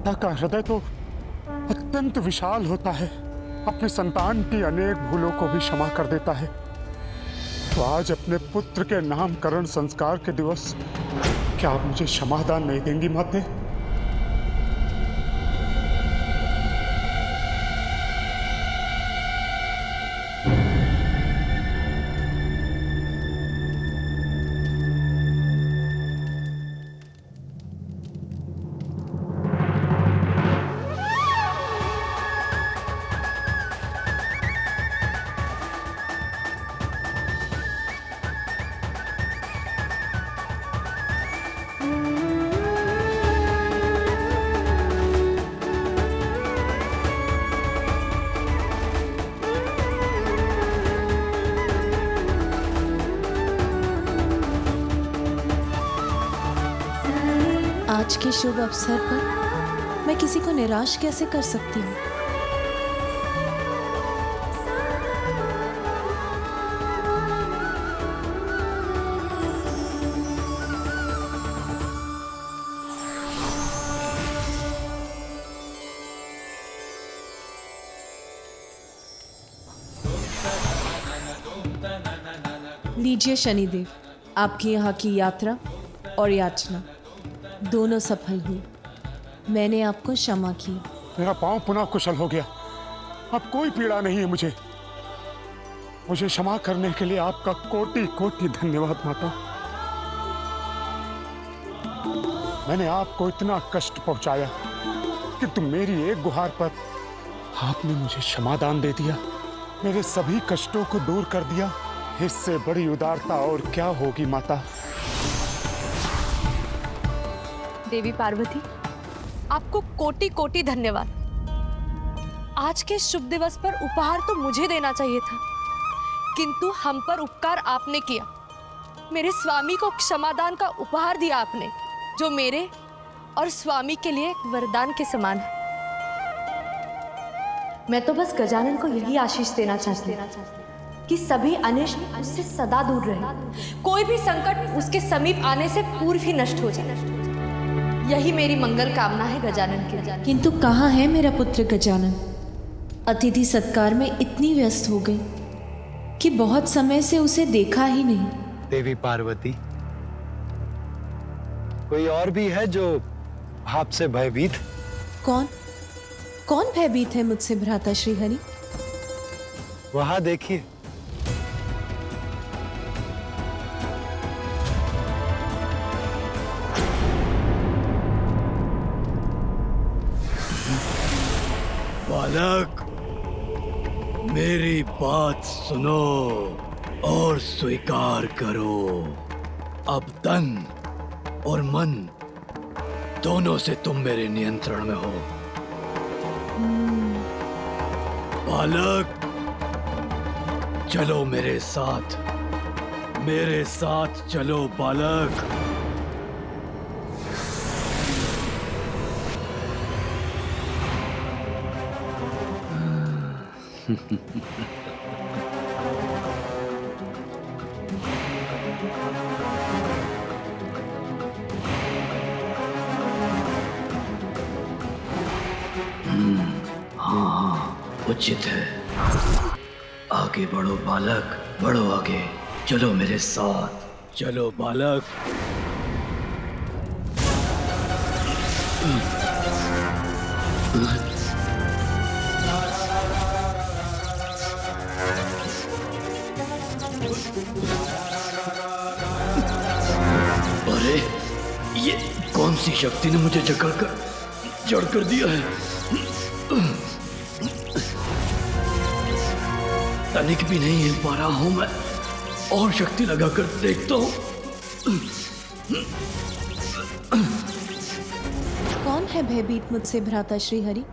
माता का हृदय तो अत्यंत विशाल होता है, अपने संतान की अनेक भूलों को भी क्षमा कर देता है। तो आज अपने पुत्र के नामकरण संस्कार के दिवस क्या आप मुझे क्षमादान नहीं देंगी माते? आज के शुभ अवसर पर मैं किसी को निराश कैसे कर सकती हूँ? लीजिए शनिदेव, आपकी यहाँ की यात्रा और याचना दोनों सफल हुई। मैंने आपको क्षमा की। मेरा पांव पुनः कुशल हो गया, अब कोई पीड़ा नहीं है मुझे। मुझे क्षमा करने के लिए आपका कोटि कोटि धन्यवाद माता। मैंने आपको इतना कष्ट पहुंचाया कि तुम मेरी एक गुहार पर आपने मुझे क्षमादान दे दिया, मेरे सभी कष्टों को दूर कर दिया। इससे बड़ी उदारता और क्या होगी माता। देवी पार्वती, आपको कोटि कोटि धन्यवाद। आज के शुभ दिवस पर उपहार तो मुझे देना चाहिए था, किंतु हम पर उपकार आपने किया। मेरे स्वामी को क्षमादान का उपहार दिया आपने, जो मेरे और स्वामी के लिए एक वरदान के समान है। मैं तो बस गजानन को यही आशीष देना चाहती हूँ कि सभी अनिष्ट उससे सदा दूर रहे, कोई भी संकट उसके समीप आने से पूर्व ही नष्ट हो जाए। यही मेरी मंगल कामना है गजानन के। किंतु कहाँ है मेरा पुत्र गजानन? अतिथि सत्कार में इतनी व्यस्त हो गई कि बहुत समय से उसे देखा ही नहीं। देवी पार्वती, कोई और भी है जो आपसे भयभीत? कौन कौन भयभीत है मुझसे भ्राता श्रीहरि? वहां देखिए। बालक, मेरी बात सुनो और स्वीकार करो। अब तन और मन दोनों से तुम मेरे नियंत्रण में हो। बालक, चलो मेरे साथ चलो बालक। हाँ, उचित है। आगे बढ़ो बालक, बढ़ो आगे। चलो मेरे साथ, चलो बालक। अरे, ये कौन सी शक्ति ने मुझे जड़ कर दिया है? तनिक भी नहीं हिल पा रहा हूं मैं। और शक्ति लगाकर देखता हूं। कौन है भयभीत मुझसे भ्राता श्रीहरि?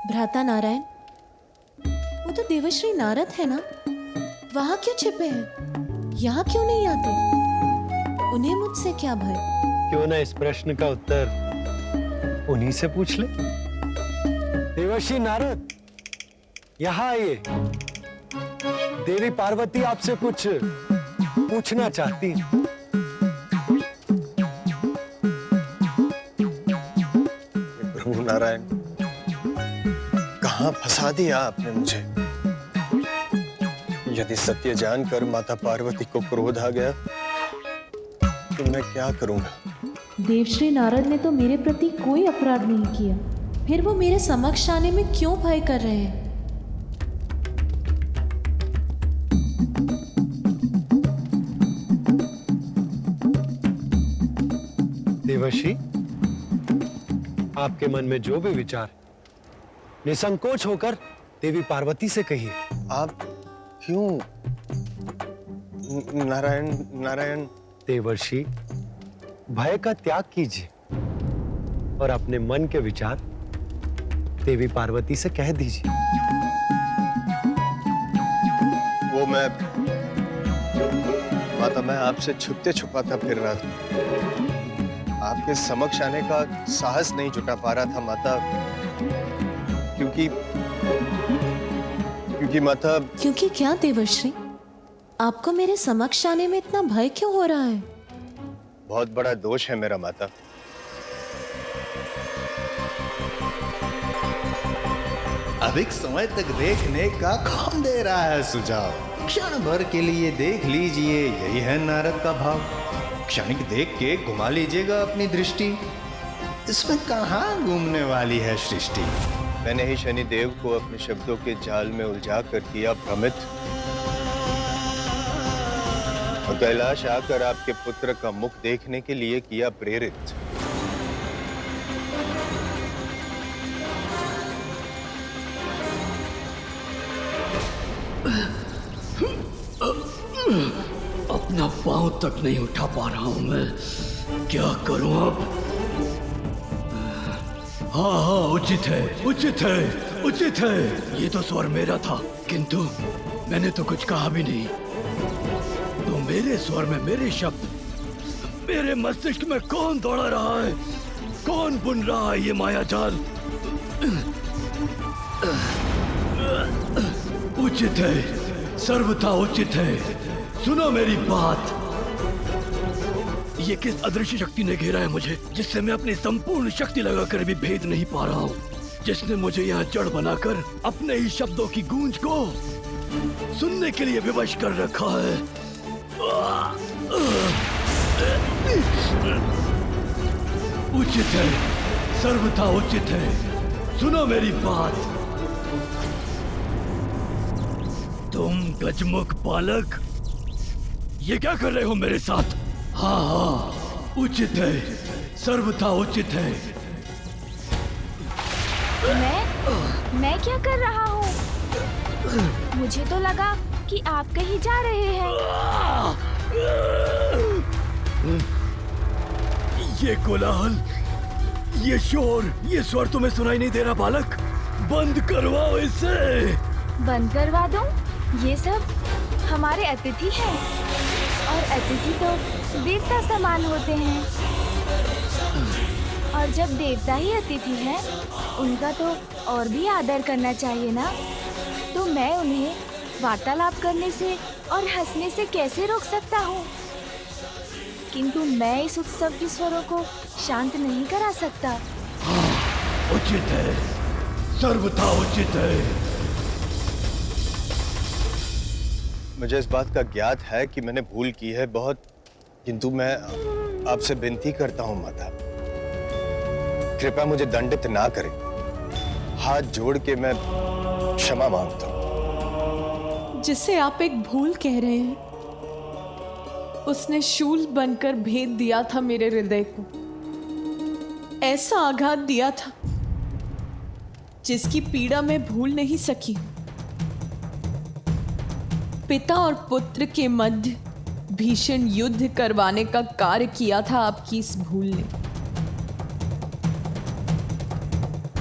भ्राता नारायण, वो तो देवर्षि नारद है ना? वहां क्यों छिपे हैं? यहाँ क्यों नहीं आते? उन्हें मुझसे क्या भय? क्यों ना इस प्रश्न का उत्तर उन्हीं से पूछ ले। देवर्षि नारद, यहाँ आइए। देवी पार्वती आपसे कुछ पूछना चाहती हैं। प्रभु नारायण, कहां फंसा दिया आपने मुझे? यदि सत्य जानकर माता पार्वती को क्रोध आ गया तो मैं क्या करूंगा? देवश्री नारद ने तो मेरे प्रति कोई अपराध नहीं किया, फिर वो मेरे समक्ष आने में क्यों भय कर रहे हैं? देवर्षि, आपके मन में जो भी विचार निसंकोच होकर देवी पार्वती से कहिए। आप क्यों? नारायण नारायण। देवर्षि, भय का त्याग कीजिए और अपने मन के विचार देवी पार्वती से कह दीजिए। वो माता, मैं आपसे छुपते छुपाता फिर रहा था। आपके समक्ष आने का साहस नहीं जुटा पा रहा था माता, क्योंकि माता। क्योंकि क्या देवर्षि? आपको मेरे समक्ष आने में इतना भय क्यों हो रहा है? बहुत बड़ा दोष है मेरा माता। अधिक समय तक देखने का कौन दे रहा है सुझाव? क्षण भर के लिए देख लीजिए, यही है नारद का भाव। क्षणिक देख के घुमा लीजिएगा अपनी दृष्टि, इसमें कहाँ घूमने वाली है सृष्टि। मैंने ही शनिदेव को अपने शब्दों के जाल में उलझा कर किया भ्रमित, और कैलाश आकर आपके पुत्र का मुख देखने के लिए किया प्रेरित। अपना पांव तक नहीं उठा पा रहा हूं मैं, क्या करूं अब? हाँ, उचित है, उचित है, उचित है। ये तो स्वर मेरा था, किंतु मैंने तो कुछ कहा भी नहीं। तो मेरे स्वर में मेरे शब्द, मेरे मस्तिष्क में कौन दौड़ा रहा है? कौन बुन रहा है ये माया जाल? उचित है, सर्वथा उचित है। सुनो मेरी बात। ये किस अदृश्य शक्ति ने घेरा है मुझे, जिससे मैं अपनी संपूर्ण शक्ति लगाकर भी भेद नहीं पा रहा हूँ, जिसने मुझे यहाँ जड़ बनाकर अपने ही शब्दों की गूंज को सुनने के लिए विवश कर रखा है। उचित है, सर्वथा उचित है। सुनो मेरी बात। तुम गजमुख बालक, ये क्या कर रहे हो मेरे साथ? हाँ हाँ, उचित है, सर्वथा उचित है। मैं क्या कर रहा हूँ? मुझे तो लगा कि आप कहीं जा रहे हैं। ये कोलाहल, ये शोर, ये स्वर तुम्हें सुनाई नहीं दे रहा बालक? बंद करवाओ इसे। बंद करवा दूं? ये सब हमारे अतिथि हैं, और अतिथि तो देवता समान होते हैं, और जब देवता ही अतिथि हैं, उनका तो और भी आदर करना चाहिए ना। तो मैं उन्हें वार्तालाप करने से और हंसने से कैसे रोक सकता हूँ? किंतु मैं इस उत्सव के स्वरों को शांत नहीं करा सकता। उचित है, सर्वथा उचित है। मुझे इस बात का ज्ञात है कि मैंने भूल की है बहुत, किंतु मैं आपसे विनती करता हूं माता, कृपया मुझे दंडित ना करें। हाथ जोड़ के मैं क्षमा मांगता हूं। जिसे आप एक भूल कह रहे हैं, उसने शूल बनकर भेद दिया था मेरे हृदय को। ऐसा आघात दिया था जिसकी पीड़ा मैं भूल नहीं सकी। पिता और पुत्र के मध्य भीषण युद्ध करवाने का कार्य किया था आपकी इस भूल ने।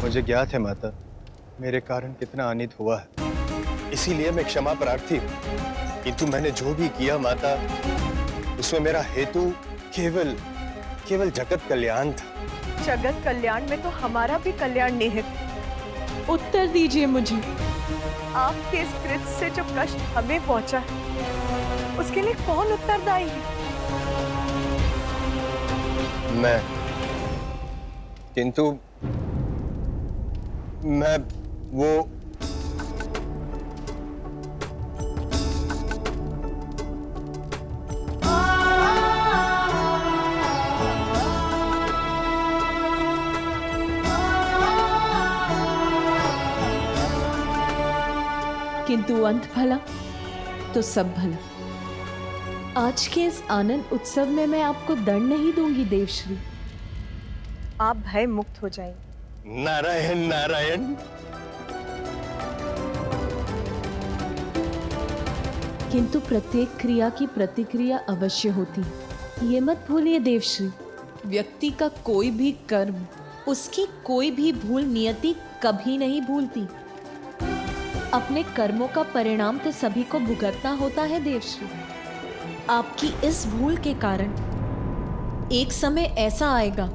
मुझे ज्ञात है माता, मेरे कारण कितना अनित हुआ है, इसीलिए मैं क्षमा प्रार्थी हूं। किंतु मैंने जो भी किया माता, उसमें मेरा हेतु केवल जगत कल्याण था। जगत कल्याण में तो हमारा भी कल्याण निहित। उत्तर दीजिए मुझे, आपके इस कृत्य से जो कष्ट हमें पहुंचा है, उसके लिए कौन उत्तरदायी है? मैं। किंतु मैं वो किंतु अंत भला तो सब भला। आज के इस आनंद उत्सव में मैं आपको दंड नहीं दूंगी देवश्री। आप भय मुक्त हो जाएंगे। नारायण नारायण। किंतु प्रत्येक क्रिया की प्रतिक्रिया अवश्य होती है, ये मत भूलिए देवश्री। व्यक्ति का कोई भी कर्म, उसकी कोई भी भूल नियति कभी नहीं भूलती। अपने कर्मों का परिणाम तो सभी को भुगतना होता है देवश्री। आपकी इस भूल के कारण एक समय ऐसा आएगा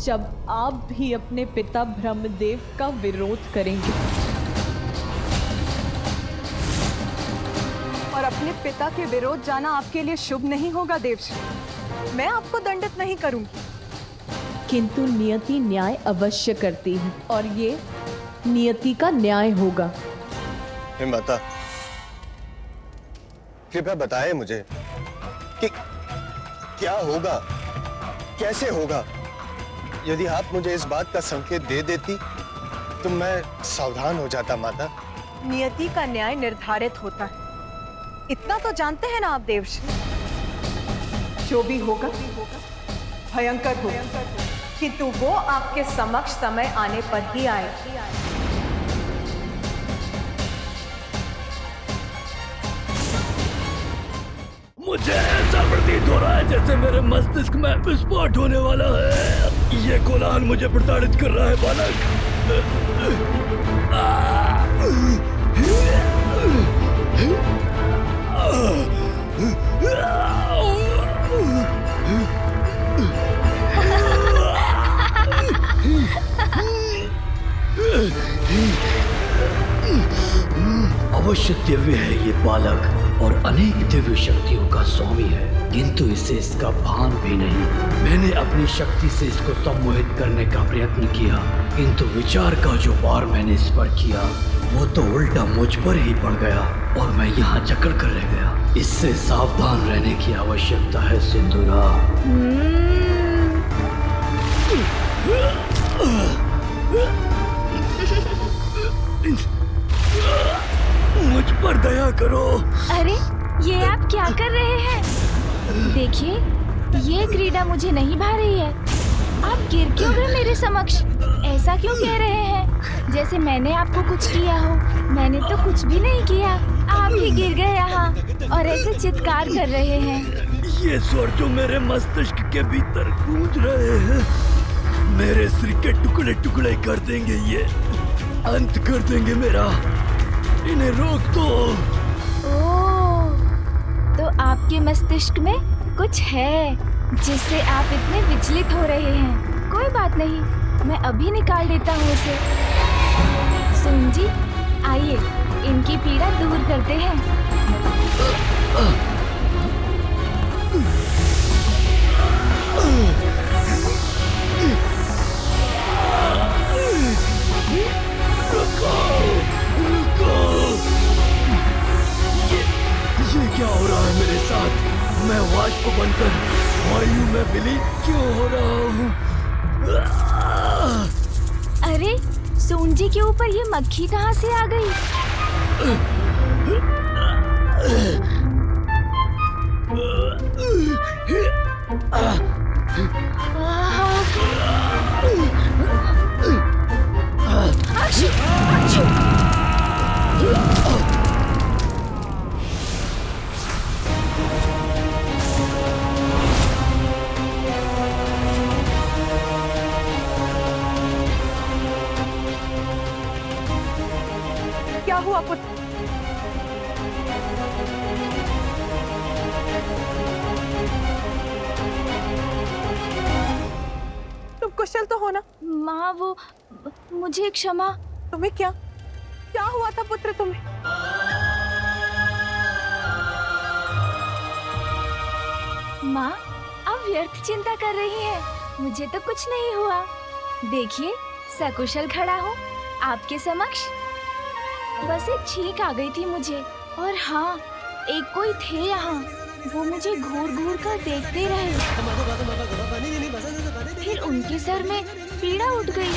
जब आप भी अपने पिता ब्रह्मदेव का विरोध करेंगे और अपने पिता के विरोध जाना आपके लिए शुभ नहीं होगा देवश्री। मैं आपको दंडित नहीं करूंगी। किंतु नियति न्याय अवश्य करती है और ये नियति का न्याय होगा। हे माता, कृपया बताएं मुझे कि क्या होगा, कैसे होगा। यदि आप मुझे इस बात का संकेत दे देती तो मैं सावधान हो जाता माता। नियति का न्याय निर्धारित होता है, इतना तो जानते हैं ना आप देवश्री। जो भी होगा भयंकर होगा, किंतु वो आपके समक्ष समय आने पर ही आए। मुझे ऐसा प्रतीत हो रहा है जैसे मेरे मस्तिष्क में विस्फोट होने वाला है। ये कोलाहल मुझे प्रताड़ित कर रहा है बालक। अवश्य दिव्य है ये बालक और अनेक दिव्य शक्तियों का स्वामी है, किंतु इसे इसका भान भी नहीं। मैंने अपनी शक्ति से इसको सम्मोहित करने का प्रयत्न किया, किंतु विचार का जो वार मैंने इस पर किया वो तो उल्टा मुझ पर ही पड़ गया और मैं यहाँ जकड़ कर रह गया। इससे सावधान रहने की आवश्यकता है सिंधुरा। मुझ पर दया करो। अरे ये आप क्या कर रहे हैं? देखिए, ये क्रीड़ा मुझे नहीं भा रही है। आप गिर क्यों गए मेरे समक्ष? ऐसा क्यों कह रहे हैं जैसे मैंने आपको कुछ किया हो? मैंने तो कुछ भी नहीं किया, आप ही गिर गए यहाँ और ऐसे चित्कार कर रहे हैं। ये स्वर जो मेरे मस्तिष्क के भीतर गूंज रहे हैं मेरे सिर के टुकड़े टुकड़े कर देंगे, ये अंत कर देंगे मेरा। इन्हें रोक दो। ओह, तो आपके मस्तिष्क में कुछ है जिससे आप इतने विचलित हो रहे हैं। कोई बात नहीं, मैं अभी निकाल देता हूँ उसे। सुन जी, आइए इनकी पीड़ा दूर करते हैं। ये क्या हो रहा है मेरे साथ? मैं वाष्प बनकर वायु में विलीन क्यों हो रहा हूँ? अरे सोन जी के ऊपर ये मक्खी कहाँ से आ गई? क्या हुआ पुत्र? तुम कुशल तो हो ना? माँ, वो मुझे क्षमा। तुम्हें क्या? क्या हुआ था पुत्र तुम्हें? माँ, आप व्यर्थ चिंता कर रही हैं। मुझे तो कुछ नहीं हुआ। देखिए, सकुशल खड़ा हूँ आपके समक्ष। बस एक छींक आ गई थी मुझे। और हाँ, एक कोई थे यहाँ, वो मुझे घूर घूर कर देखते रहे। फिर उनके सर में पीड़ा उठ गई।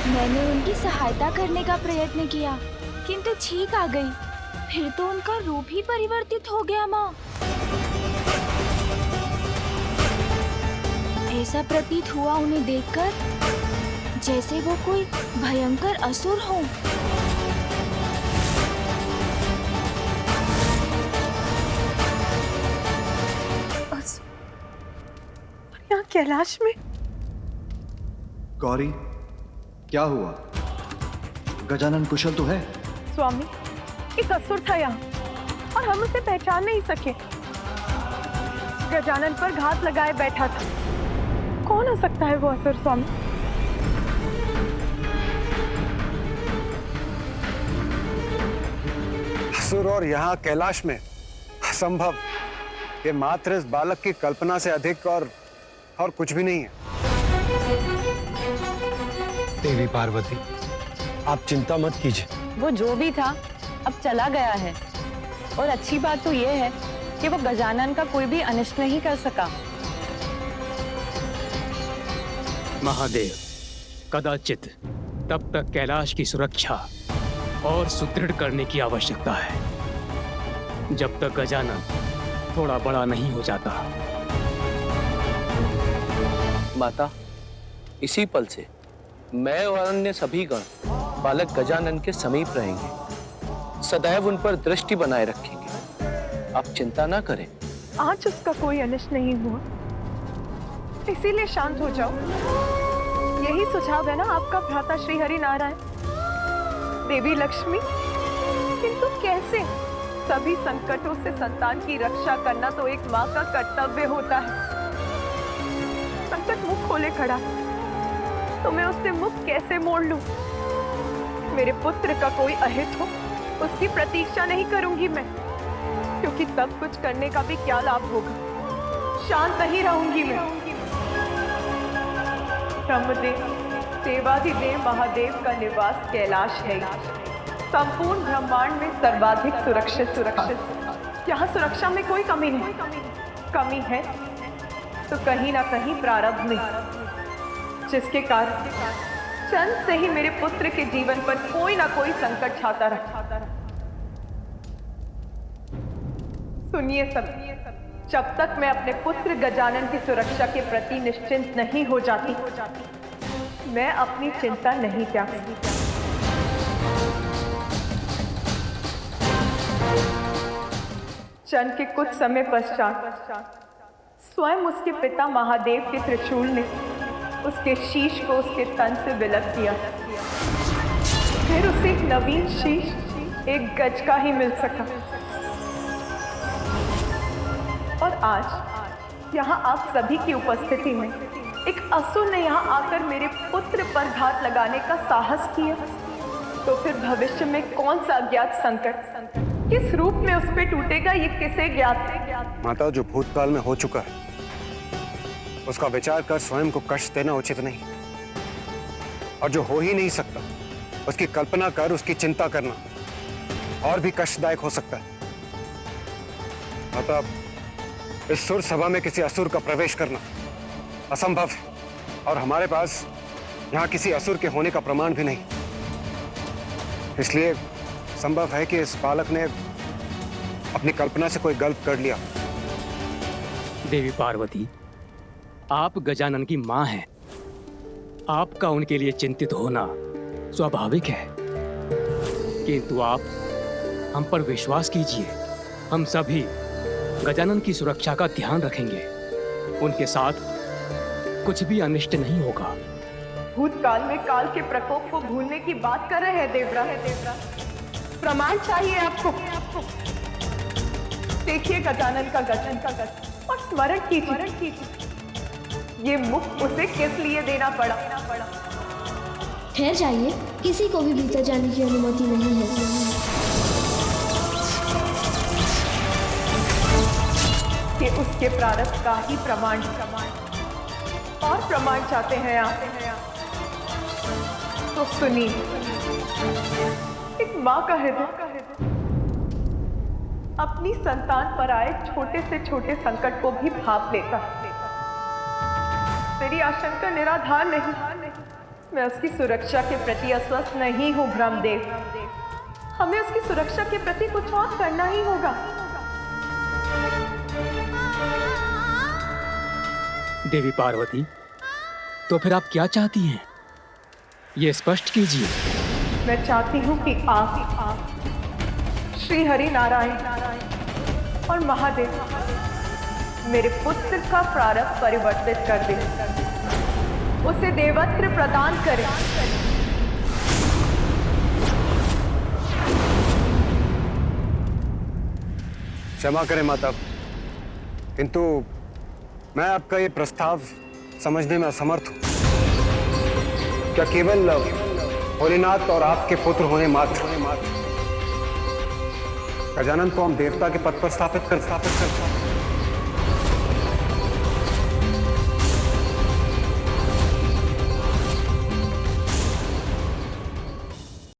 मैंने उनकी सहायता करने का प्रयत्न किया, किंतु छींक आ गई। फिर तो उनका रूप ही परिवर्तित हो गया माँ। ऐसा प्रतीत हुआ उन्हें देखकर जैसे वो कोई भयंकर असुर हो। यहाँ कैलाश में? गौरी, क्या हुआ? गजानन कुशल तो है? स्वामी, एक असुर था यहाँ और हम उसे पहचान नहीं सके। गजानन पर घात लगाए बैठा था। कौन हो सकता है वो असुर स्वामी? असुर और यहाँ कैलाश में? असंभव। ये मात्र इस बालक की कल्पना से अधिक और कुछ भी नहीं है। देवी पार्वती, आप चिंता मत कीजिए। वो जो भी था अब चला गया है, और अच्छी बात तो ये है कि वो गजानन का कोई भी अनिष्ट नहीं कर सका। महादेव, कदाचित तब तक कैलाश की सुरक्षा और सुदृढ़ करने की आवश्यकता है जब तक गजानन थोड़ा बड़ा नहीं हो जाता। माता, इसी पल से मैं और अन्य सभी गण बालक गजानन के समीप रहेंगे, सदैव उन पर दृष्टि बनाए रखेंगे। आप चिंता ना करें। आज उसका कोई अनिष्ट नहीं हुआ, इसीलिए शांत हो जाओ। यही सुझाव है ना आपका भ्राता श्री हरि नारायण, देवी लक्ष्मी? किंतु कैसे? सभी संकटों से संतान की रक्षा करना तो एक माँ का कर्तव्य होता है। संकट मुख खोले खड़ा, तो मैं उससे मुख कैसे मोड़ लूं? मेरे पुत्र का कोई अहित हो, उसकी प्रतीक्षा नहीं करूंगी मैं, क्योंकि तब कुछ करने का भी क्या लाभ होगा। शांत नहीं रहूंगी मैं। ब्रह्मदेव, देवाधिदेव महादेव का निवास कैलाश है। संपूर्ण ब्रह्मांड में सर्वाधिक सुरक्षित। यहाँ सुरक्षा में कोई कमी नहीं। कमी है तो कहीं ना कहीं प्रारब्ध में, जिसके कारण चंद से ही मेरे पुत्र के जीवन पर कोई ना कोई संकट छाता रहा। सुनिए सब, जब तक मैं अपने पुत्र गजानन की सुरक्षा के प्रति निश्चिंत नहीं हो जाती, मैं अपनी चिंता नहीं त्याग सकती। चंद के कुछ समय पश्चात स्वयं उसके पिता महादेव के त्रिशूल ने उसके शीश को उसके तन से विलग किया। फिर उसे एक नवीन शीश एक गज का ही मिल सका। और आज यहाँ आप सभी की उपस्थिति में एक असुर ने यहाँ आकर मेरे पुत्र पर घात लगाने का साहस किया, तो फिर भविष्य में कौन सा अज्ञात संकट किस रूप में उस पे टूटेगा, ये किसे ज्ञात है? माता, जो भूतकाल में हो चुका है उसका विचार कर स्वयं को कष्ट देना उचित नहीं, और जो हो ही नहीं सकता उसकी कल्पना कर उसकी चिंता करना और भी कष्टदायक हो सकता है। माता, इस सुर सभा में किसी असुर का प्रवेश करना असंभव है, और हमारे पास यहाँ किसी असुर के होने का प्रमाण भी नहीं। इसलिए संभव है कि इस बालक ने अपनी कल्पना से कोई गलत कर लिया। देवी पार्वती, आप गजानन की मां हैं। आपका उनके लिए चिंतित होना स्वाभाविक है, किंतु आप हम पर विश्वास कीजिए। हम सभी गजानन की सुरक्षा का ध्यान रखेंगे। उनके साथ कुछ भी अनिष्ट नहीं होगा। भूतकाल में काल के प्रकोप को भूलने की बात कर रहे हैं देवराज। प्रमाण चाहिए आपको। देखिए गजानन का गज और स्मरण कीजिए ये मुख उसे किस लिए देना पड़ा। ठहर जाइए, किसी को भी भीतर जाने की अनुमति नहीं है। कि उसके प्रारब्ध का ही प्रमाण और प्रमाण चाहते हैं आप, तो सुनिए। एक माँ का हृदय अपनी संतान पर आए छोटे से छोटे संकट को भी भाप लेता है। मेरी आशंका निराधार नहीं, मैं उसकी सुरक्षा के प्रति अस्वस्थ नहीं हूँ ब्रह्मदेव। हमें उसकी सुरक्षा के प्रति कुछ और करना ही होगा। देवी पार्वती, तो फिर आप क्या चाहती हैं? ये स्पष्ट कीजिए। मैं चाहती हूँ कि आप श्री हरि नारायण और महादेव मेरे पुत्र का प्रारब्ध परिवर्तित कर दें, उसे देवस्त्र प्रदान करें। क्षमा करें माता, किंतु मैं आपका ये प्रस्ताव समझने में असमर्थ हूं। क्या केवल भोलेनाथ और आपके पुत्र होने मात्र गजानन को हम देवता के पद पर स्थापित कर